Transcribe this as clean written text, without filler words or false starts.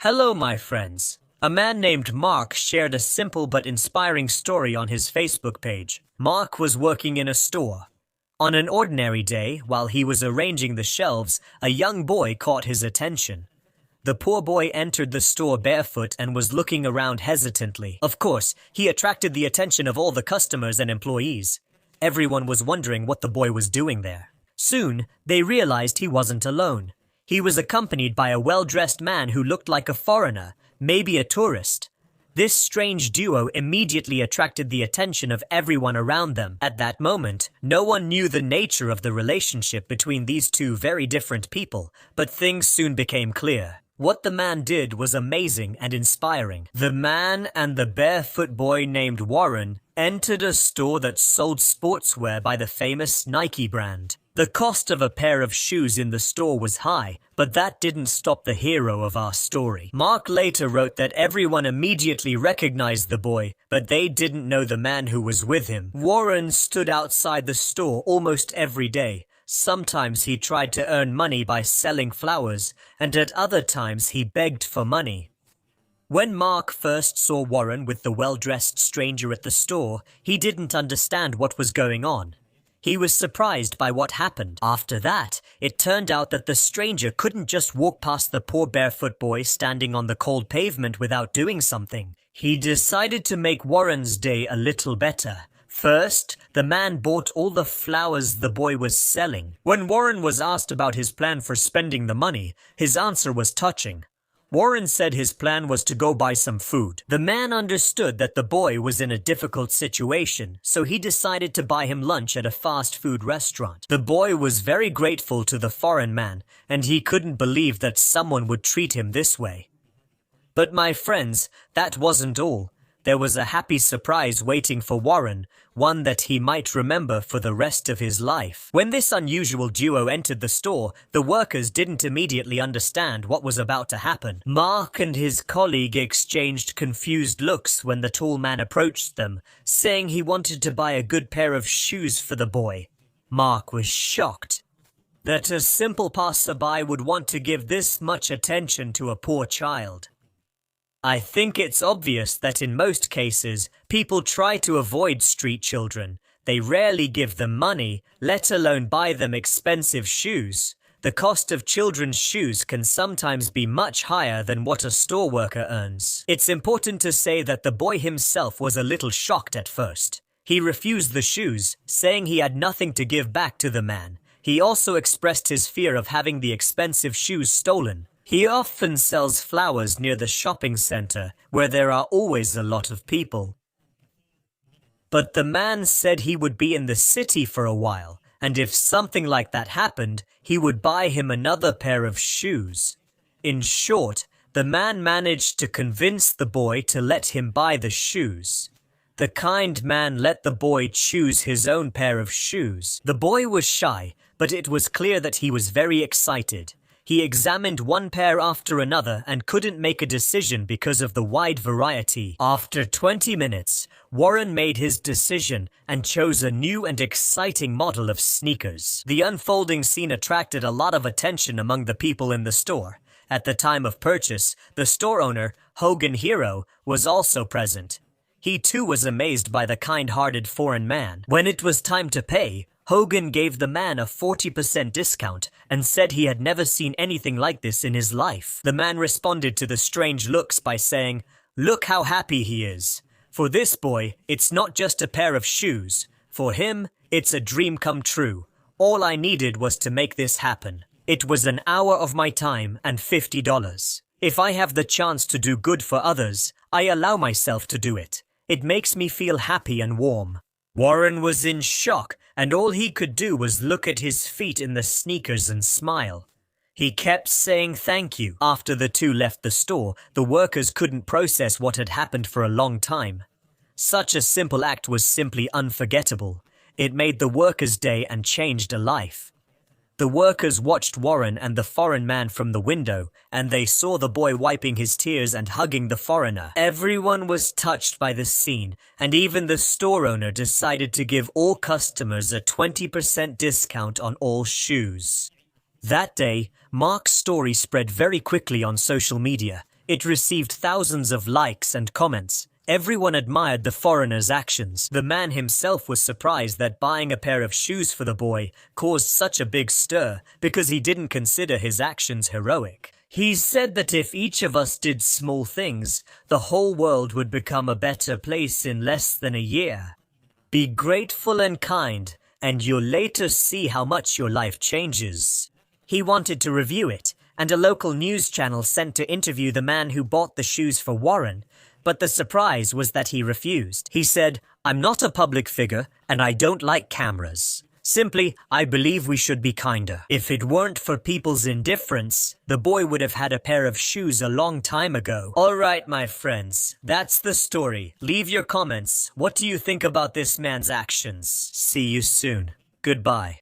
Hello, my friends. A man named Mark shared a simple but inspiring story on his Facebook page. Mark was working in a store. On an ordinary day, while he was arranging the shelves, a young boy caught his attention. The poor boy entered the store barefoot and was looking around hesitantly. Of course, he attracted the attention of all the customers and employees. Everyone was wondering what the boy was doing there. Soon, they realized he wasn't alone. He was accompanied by a well-dressed man who looked like a foreigner, maybe a tourist. This strange duo immediately attracted the attention of everyone around them. At that moment, no one knew the nature of the relationship between these two very different people, but things soon became clear. What the man did was amazing and inspiring. The man and the barefoot boy named Warren entered a store that sold sportswear by the famous Nike brand. The cost of a pair of shoes in the store was high, but that didn't stop the hero of our story. Mark later wrote that everyone immediately recognized the boy, but they didn't know the man who was with him. Warren stood outside the store almost every day. Sometimes he tried to earn money by selling flowers, and at other times he begged for money. When Mark first saw Warren with the well-dressed stranger at the store, he didn't understand what was going on. He was surprised by what happened. After that, it turned out that the stranger couldn't just walk past the poor barefoot boy standing on the cold pavement without doing something. He decided to make Warren's day a little better. First, the man bought all the flowers the boy was selling. When Warren was asked about his plan for spending the money, his answer was touching. Warren said his plan was to go buy some food. The man understood that the boy was in a difficult situation, so he decided to buy him lunch at a fast food restaurant. The boy was very grateful to the foreign man, and he couldn't believe that someone would treat him this way. But my friends, that wasn't all. There was a happy surprise waiting for Warren, one that he might remember for the rest of his life. When this unusual duo entered the store, the workers didn't immediately understand what was about to happen. Mark and his colleague exchanged confused looks when the tall man approached them, saying he wanted to buy a good pair of shoes for the boy. Mark was shocked that a simple passerby would want to give this much attention to a poor child. I think it's obvious that in most cases, people try to avoid street children. They rarely give them money, let alone buy them expensive shoes. The cost of children's shoes can sometimes be much higher than what a store worker earns. It's important to say that the boy himself was a little shocked at first. He refused the shoes, saying he had nothing to give back to the man. He also expressed his fear of having the expensive shoes stolen. He often sells flowers near the shopping center, where there are always a lot of people. But the man said he would be in the city for a while, and if something like that happened, he would buy him another pair of shoes. In short, the man managed to convince the boy to let him buy the shoes. The kind man let the boy choose his own pair of shoes. The boy was shy, but it was clear that he was very excited. He examined one pair after another and couldn't make a decision because of the wide variety. After 20 minutes, Warren made his decision and chose a new and exciting model of sneakers. The unfolding scene attracted a lot of attention among the people in the store. At the time of purchase, the store owner, Hogan Hero, was also present. He too was amazed by the kind-hearted foreign man. When it was time to pay, Hogan gave the man a 40% discount and said he had never seen anything like this in his life. The man responded to the strange looks by saying, "Look how happy he is. For this boy, it's not just a pair of shoes. For him, it's a dream come true. All I needed was to make this happen. It was an hour of my time and $50. If I have the chance to do good for others, I allow myself to do it. It makes me feel happy and warm." Warren was in shock, and all he could do was look at his feet in the sneakers and smile. He kept saying thank you. After the two left the store, the workers couldn't process what had happened for a long time. Such a simple act was simply unforgettable. It made the workers' day and changed a life. The workers watched Warren and the foreign man from the window, and they saw the boy wiping his tears and hugging the foreigner. Everyone was touched by the scene, and even the store owner decided to give all customers a 20% discount on all shoes. That day, Mark's story spread very quickly on social media. It received thousands of likes and comments. Everyone admired the foreigner's actions. The man himself was surprised that buying a pair of shoes for the boy caused such a big stir because he didn't consider his actions heroic. He said that if each of us did small things, the whole world would become a better place in less than a year. Be grateful and kind, and you'll later see how much your life changes. He wanted to review it, and a local news channel sent to interview the man who bought the shoes for Warren, but the surprise was that he refused. He said, "I'm not a public figure, and I don't like cameras. Simply, I believe we should be kinder. If it weren't for people's indifference, the boy would have had a pair of shoes a long time ago." Alright, my friends, that's the story. Leave your comments. What do you think about this man's actions? See you soon. Goodbye.